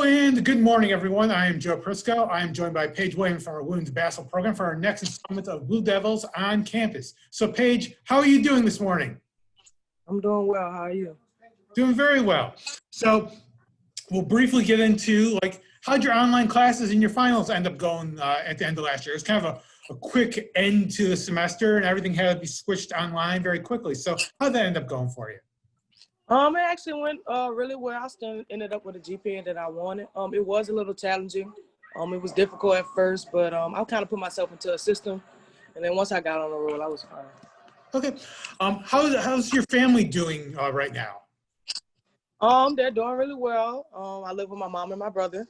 Hello and good morning, everyone. I am Joe Prisco. I am joined by Paige Williams from our Women's Basketball program for our next installment of Blue Devils on Campus. So, Paige, how are you doing this morning? I'm doing well. How are you? Doing very well. So, we'll briefly get into, how'd your online classes and your finals end up going at the end of last year? It was kind of a quick end to the semester, and everything had to be switched online very quickly. So, how'd that end up going for you? It actually went really well. I still ended up with a GPA that I wanted. It was a little challenging. It was difficult at first, but I kind of put myself into a system, and then once I got on the road, I was fine. Okay. How's your family doing right now? They're doing really well. I live with my mom and my brother.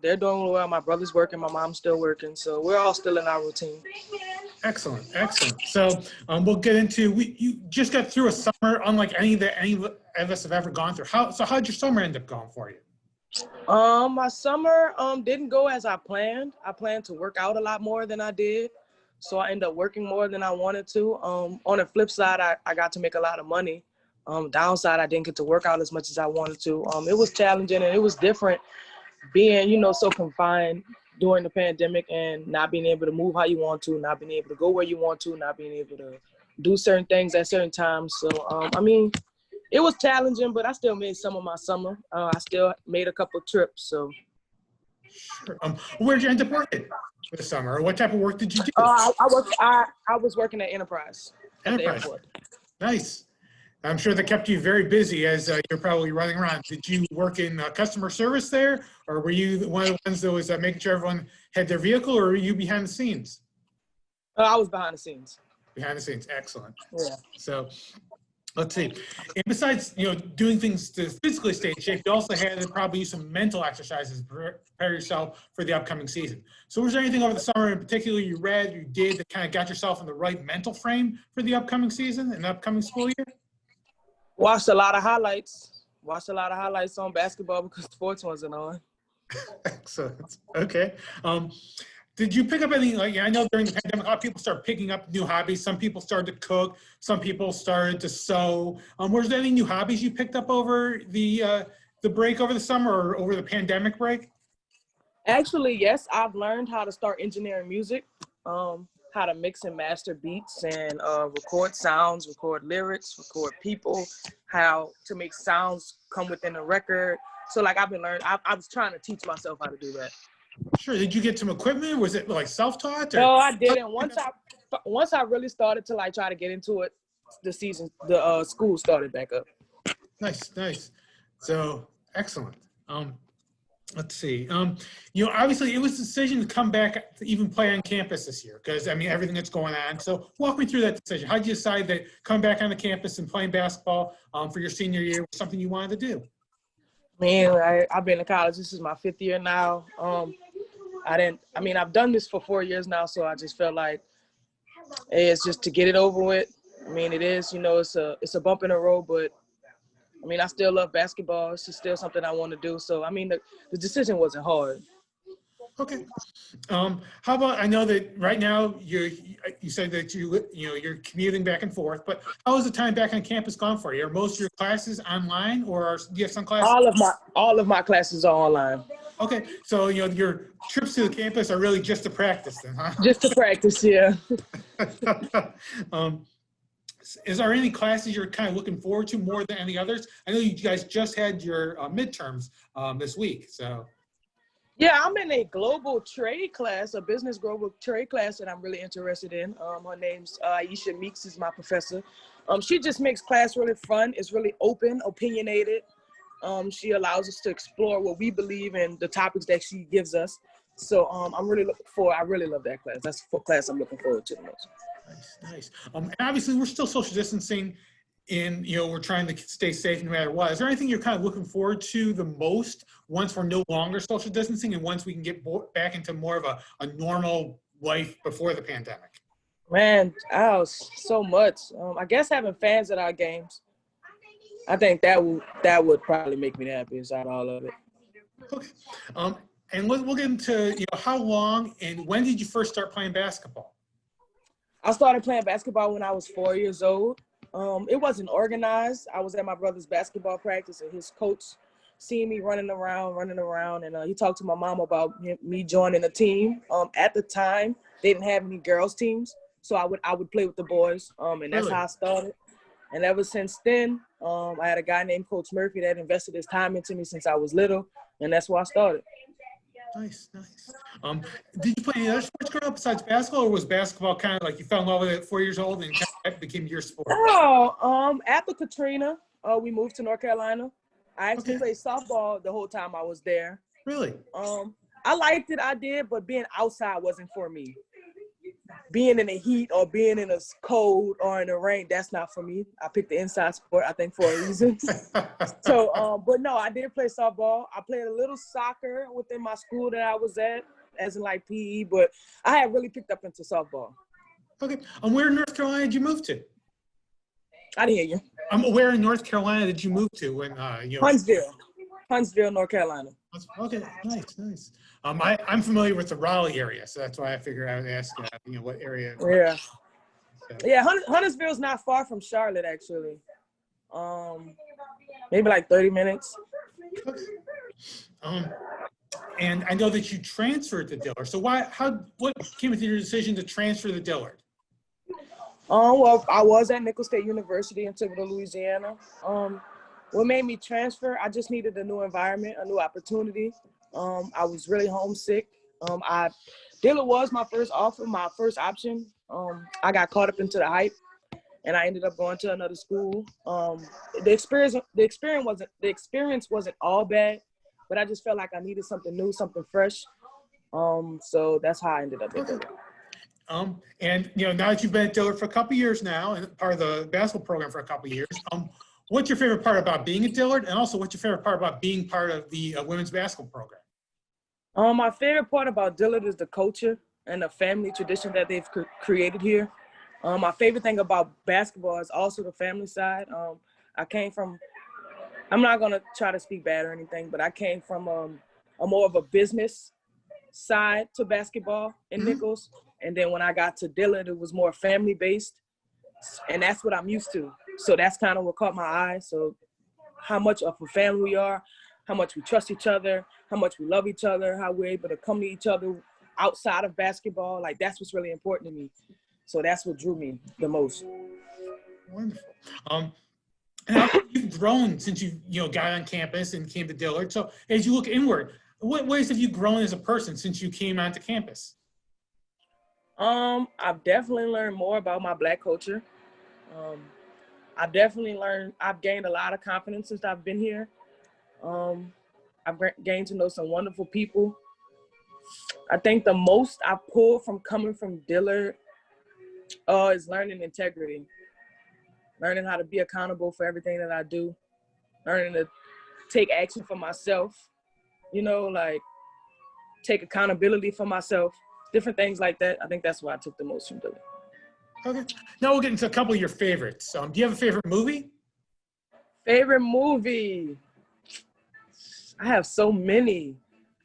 They're doing really well. My brother's working, my mom's still working, so we're all still in our routine. Excellent, excellent. So we'll get into, you just got through a summer unlike any of us have ever gone through. How'd your summer end up going for you? My summer didn't go as I planned. I planned to work out a lot more than I did, so I ended up working more than I wanted to. On the flip side, I got to make a lot of money. Downside, I didn't get to work out as much as I wanted to. It was challenging and it was different being, so confined during the pandemic and not being able to move how you want to, not being able to go where you want to, not being able to do certain things at certain times. So, it was challenging, but I still made some of my summer. I still made a couple trips, so. Sure. Where'd you end up working for the summer? What type of work did you do? I was working at Enterprise at the airport. Nice. I'm sure that kept you very busy as you're probably running around. Did you work in customer service there, or were you one of the ones that was making sure everyone had their vehicle, or were you behind the scenes? I was behind the scenes. Behind the scenes, excellent. Yeah. So let's see. And besides, doing things to physically stay in shape, you also had to probably use some mental exercises to prepare yourself for the upcoming season. So was there anything over the summer in particular you read, you did that kind of got yourself in the right mental frame for the upcoming season and the upcoming school year? Watched a lot of highlights. Watched a lot of highlights on basketball because sports wasn't on. Excellent. Okay. Did you pick up any, I know during the pandemic, a lot of people started picking up new hobbies. Some people started to cook. Some people started to sew. Was there any new hobbies you picked up over the break over the summer or over the pandemic break? Actually, yes. I've learned how to start engineering music, how to mix and master beats and record sounds, record lyrics, record people, how to make sounds come within a record. So I've been learning, I was trying to teach myself how to do that. Sure. Did you get some equipment? Was it self-taught? No, I didn't. Once I really started to try to get into it, the school started back up. Nice. So excellent. Let's see. Obviously it was a decision to come back to even play on campus this year because, everything that's going on. So walk me through that decision. How did you decide that coming back on the campus and playing basketball for your senior year was something you wanted to do? Man, I've been to college. This is my 5th year now. I've done this for 4 years now, so I just felt like it's just to get it over with. It is, it's a bump in the road, but I still love basketball. It's just still something I want to do. So, the decision wasn't hard. Okay. How about, I know that right now you said that you're commuting back and forth, but how has the time back on campus gone for you? Are most of your classes online, or do you have some classes? All of my classes are online. Okay. So, your trips to the campus are really just to practice then, huh? Just to practice, yeah. Is there any classes you're kind of looking forward to more than any others? I know you guys just had your midterms this week, so. Yeah, I'm in a global trade class, a business global trade class that I'm really interested in. Her name's Aisha Meeks is my professor. She just makes class really fun. It's really open, opinionated. She allows us to explore what we believe in the topics that she gives us. So I'm really looking forward. I really love that class. That's the class I'm looking forward to the most. Nice. And obviously, we're still social distancing, and we're trying to stay safe no matter what. Is there anything you're kind of looking forward to the most once we're no longer social distancing and once we can get back into more of a normal life before the pandemic? Man, so much. I guess having fans at our games. I think that would probably make me the happiest out of all of it. Okay. And we'll get into how long and when did you first start playing basketball? I started playing basketball when I was 4 years old. It wasn't organized. I was at my brother's basketball practice and his coach seeing me running around, and he talked to my mom about me joining a team. At the time, they didn't have any girls teams, so I would play with the boys, and that's how I started. And ever since then, I had a guy named Coach Murphy that invested his time into me since I was little, and that's where I started. Nice. Did you play any other sports growing up besides basketball, or was basketball kind of like you fell in love with it at 4 years old and kind of became your sport? Oh, after Katrina, we moved to North Carolina. I actually played softball the whole time I was there. Really? I liked it, I did, but being outside wasn't for me. Being in the heat or being in the cold or in the rain, that's not for me. I picked the inside sport, I think, for a reason. So, but no, I did play softball. I played a little soccer within my school that I was at, as in like PE, but I had really picked up into softball. Okay. And where in North Carolina did you move to? I didn't hear you. Where in North Carolina did you move to when you know? Huntsville, North Carolina. Okay, nice. I'm familiar with the Raleigh area, so that's why I figured I would ask what area. Yeah. So. Yeah, Huntsville's not far from Charlotte, actually. Maybe like 30 minutes. Okay. And I know that you transferred to Dillard. So what came with your decision to transfer to Dillard? Well, I was at Nicholls State University in Thibodaux, Louisiana. What made me transfer, I just needed a new environment, a new opportunity. I was really homesick. Dillard was my first offer, my first option. I got caught up into the hype, and I ended up going to another school. The experience wasn't all bad, but I just felt like I needed something new, something fresh. So that's how I ended up at Dillard. And now that you've been at Dillard for a couple of years now, and part of the basketball program for a couple of years, what's your favorite part about being at Dillard, and also what's your favorite part about being part of the women's basketball program? My favorite part about Dillard is the culture and the family tradition that they've created here. My favorite thing about basketball is also the family side. I came from, I'm not going to try to speak bad or anything, but I came from a more of a business side to basketball in Nicholls. And then when I got to Dillard, it was more family-based, and that's what I'm used to. So that's kind of what caught my eye. So how much of a family we are, how much we trust each other, how much we love each other, how we're able to come to each other outside of basketball. Like, that's what's really important to me. So that's what drew me the most. Wonderful. And how you've grown since you got on campus and came to Dillard. So as you look inward, what ways have you grown as a person since you came onto campus? I've definitely learned more about my Black culture. I've gained a lot of confidence since I've been here. I've gained to know some wonderful people. I think the most I pulled from coming from Dillard is learning integrity, learning how to be accountable for everything that I do, learning to take action for myself, like take accountability for myself, different things like that. I think that's what I took the most from Dillard. Okay. Now we'll get into a couple of your favorites. Do you have a favorite movie? Favorite movie? I have so many.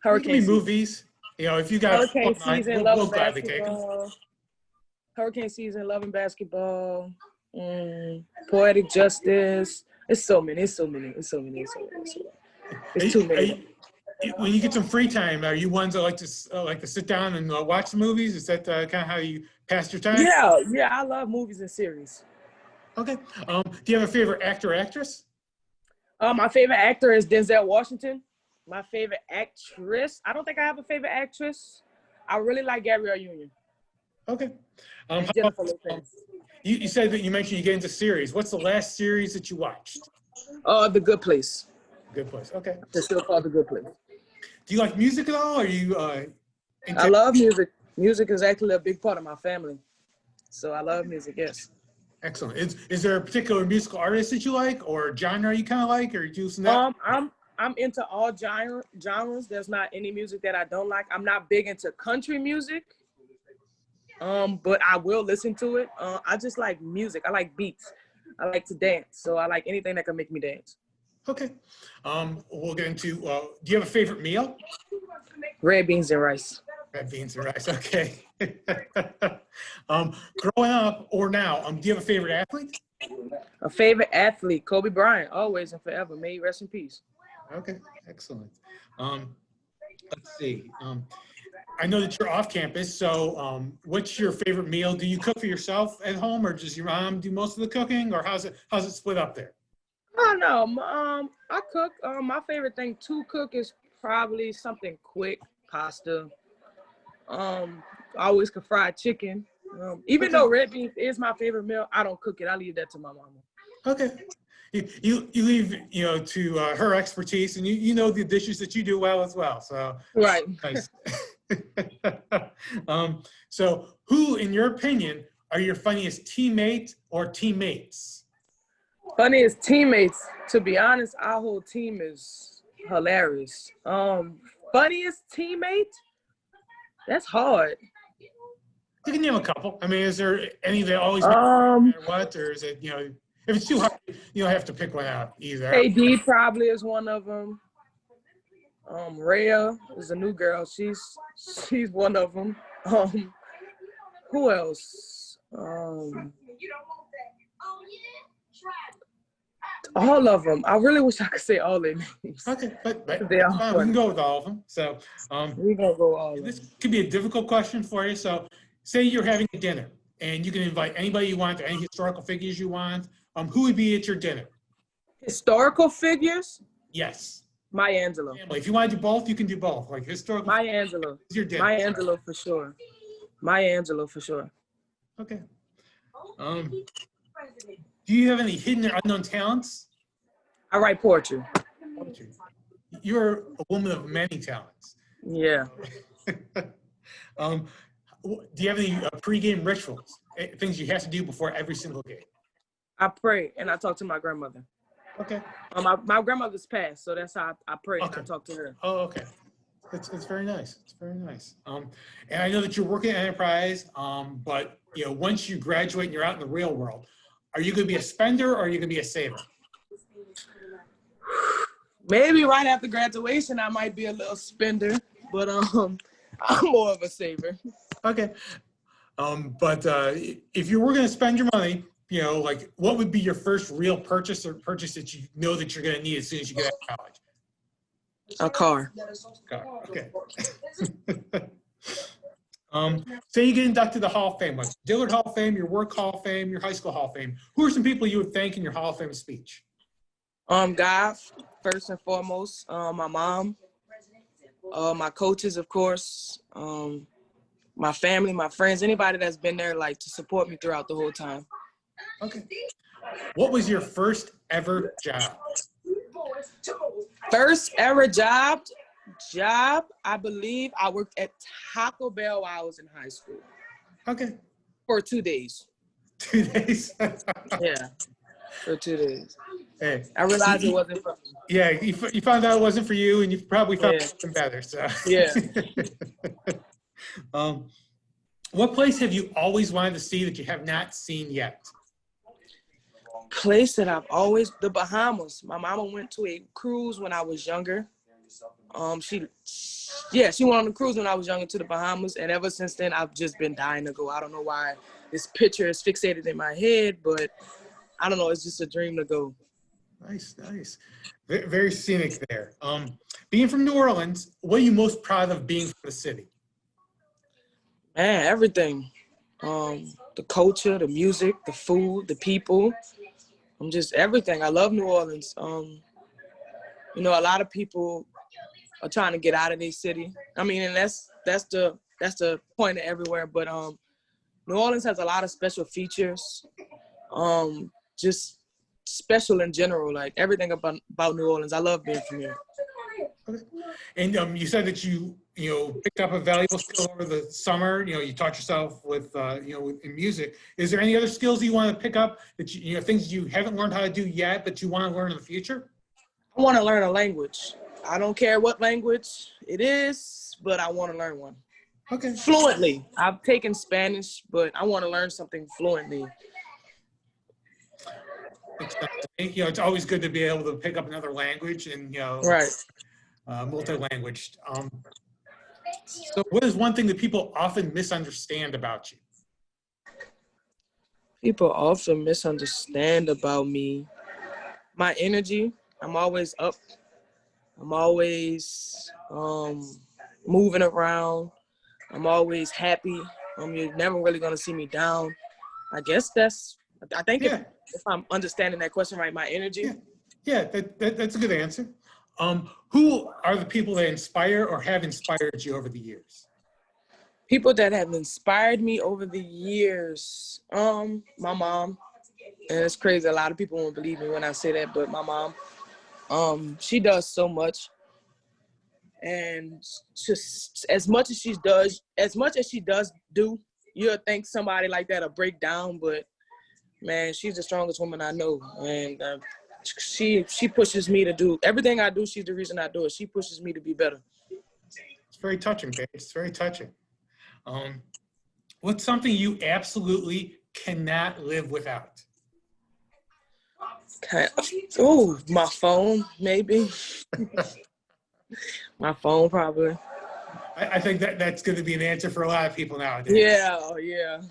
Hurricane movies. If you got Hurricane Season, we'll gladly take them. Hurricane Season, Love and Basketball, Poetic Justice. It's so many. It's too many. When you get some free time, are you ones that like to sit down and watch the movies? Is that kind of how you pass your time? Yeah, I love movies and series. Okay. Do you have a favorite actor or actress? My favorite actor is Denzel Washington. My favorite actress, I don't think I have a favorite actress. I really like Gabrielle Union. Okay. Jennifer Lopez. You said that you mentioned you get into series. What's the last series that you watched? The Good Place. Good Place. Okay. It's still called The Good Place. Do you like music at all? Or are you? I love music. Music is actually a big part of my family, so I love music. Yes. Excellent. Is there a particular musical artist that you like, or genre you kind of like, or do you listen to that? I'm into all genres. There's not any music that I don't like. I'm not big into country music, but I will listen to it. I just like music. I like beats. I like to dance, so I like anything that can make me dance. Okay. We'll get into, do you have a favorite meal? Red beans and rice. Red beans and rice, okay. Growing up or now, do you have a favorite athlete? A favorite athlete, Kobe Bryant, always and forever. May he rest in peace. Okay. Excellent. Let's see. I know that you're off campus, so what's your favorite meal? Do you cook for yourself at home, or does your mom do most of the cooking, or how's it split up there? I don't know. I cook. My favorite thing to cook is probably something quick, pasta. I always cook fried chicken. Even though red beef is my favorite meal, I don't cook it. I leave that to my mama. Okay. You leave, to her expertise, and you know the dishes that you do well as well. So Right. nice. So who, in your opinion, are your funniest teammate or teammates? Funniest teammates. To be honest, our whole team is hilarious. Funniest teammate? That's hard. You can name a couple. I mean, is there any that always what, or is it, if it's too hard, you don't have to pick one out either. AD probably is one of them. Rhea is a new girl. She's one of them. Who else? All of them. I really wish I could say all their names. Okay, but They are fine, we can go with all of them. So we're gonna go all of them. this could be a difficult question for you. So say you're having a dinner and you can invite anybody you want, or any historical figures you want. Who would be at your dinner? Historical figures? Yes. Maya Angelou. If you want to do both, you can do both. Like historical. Maya Angelou. Is your dinner. Maya Angelou for sure. Maya Angelou for sure. Okay. Do you have any hidden or unknown talents? I write poetry. You're a woman of many talents. Yeah. Do you have any pregame rituals? Things you have to do before every single game? I pray and I talk to my grandmother. Okay. My grandmother's passed, so that's how I pray and I talk to her. Oh, okay. It's very nice. It's very nice. And I know that you're working at Enterprise, but once you graduate and you're out in the real world, are you going to be a spender or are you going to be a saver? Maybe right after graduation, I might be a little spender, but I'm more of a saver. Okay. But if you were going to spend your money, like what would be your first real purchase or purchase that you know that you're going to need as soon as you get out of college? A car. Okay. Say you get inducted to the Hall of Fame, like Dillard Hall of Fame, your work Hall of Fame, your high school Hall of Fame. Who are some people you would thank in your Hall of Fame speech? God, first and foremost. My mom. My coaches, of course. My family, my friends, anybody that's been there to support me throughout the whole time. Okay. What was your first ever job? First ever job, I believe I worked at Taco Bell while I was in high school. Okay. For 2 days. 2 days? Yeah, for 2 days. Hey, I realized it wasn't for me. Yeah, you found out it wasn't for you, and you probably found something better. So. Yeah. What place have you always wanted to see that you have not seen yet? Place that the Bahamas. My mama went to a cruise when I was younger. She went on a cruise when I was younger to the Bahamas, and ever since then I've just been dying to go. I don't know why this picture is fixated in my head, but I don't know. It's just a dream to go. Nice. Very scenic there. Being from New Orleans, what are you most proud of being from the city? Man, everything. The culture, the music, the food, the people. Just everything. I love New Orleans. A lot of people are trying to get out of their city. I mean, and that's the point of everywhere. But New Orleans has a lot of special features. Just special in general. Like everything about New Orleans. I love being from here. Okay. And you said that you picked up a valuable skill over the summer. You taught yourself with in music. Is there any other skills you want to pick up that things you haven't learned how to do yet, but you want to learn in the future? I want to learn a language. I don't care what language it is, but I want to learn one. Okay. Fluently. I've taken Spanish, but I want to learn something fluently. It's always good to be able to pick up another language and Right. Multi-language. So what is one thing that people often misunderstand about you? People often misunderstand about me. My energy. I'm always up. I'm always moving around. I'm always happy. You're never really gonna see me down. I guess I think Yeah. if I'm understanding that question right, my energy. Yeah, that's a good answer. Who are the people that inspire or have inspired you over the years? People that have inspired me over the years. My mom. And it's crazy. A lot of people won't believe me when I say that, but my mom, she does so much. And just as much as she does do, you'll think somebody like that'll break down, but man, she's the strongest woman I know. And she pushes me to do everything I do. She's the reason I do it. She pushes me to be better. It's very touching, Paige. It's very touching. What's something you absolutely cannot live without? Oh, my phone, maybe. My phone, probably. I think that's going to be an answer for a lot of people nowadays. Yeah.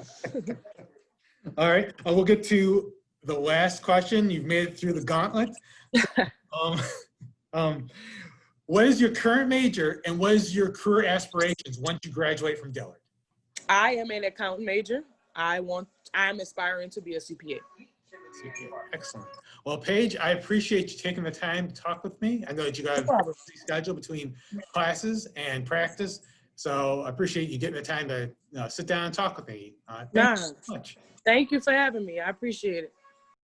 All right, we'll get to the last question. You've made it through the gauntlet. What is your current major and what is your career aspirations once you graduate from Dillard? I am an accounting major. I'm aspiring to be a CPA. CPA. Excellent. Well, Paige, I appreciate you taking the time to talk with me. I know that you got a busy schedule between classes and practice, so I appreciate you getting the time to sit down and talk with me. Thank you so much. Thank you for having me. I appreciate it.